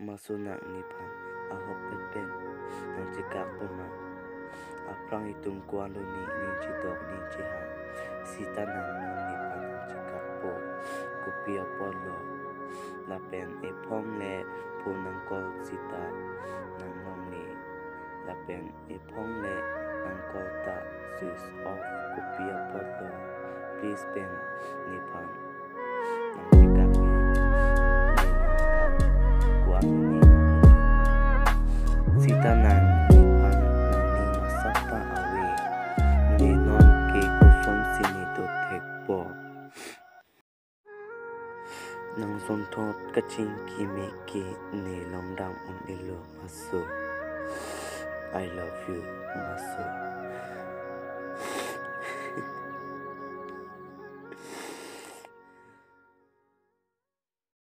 masunak ni pan ahok pen nang cikak puma aprang itum kuan lu ni cidok ni ciha sita nang non ni pan nang cikak po kupia polo lapen epong le punang kol sita nang nong ni lapen epong le nang kol ta switch off kupia polo please pen ni pan nang cikak ni kuan ni sita nang ni pan nang ni masapa awe ni non ke kusum sini to tek po nang son thot kaching ki me ki ne long dam un ilo maso I love you maso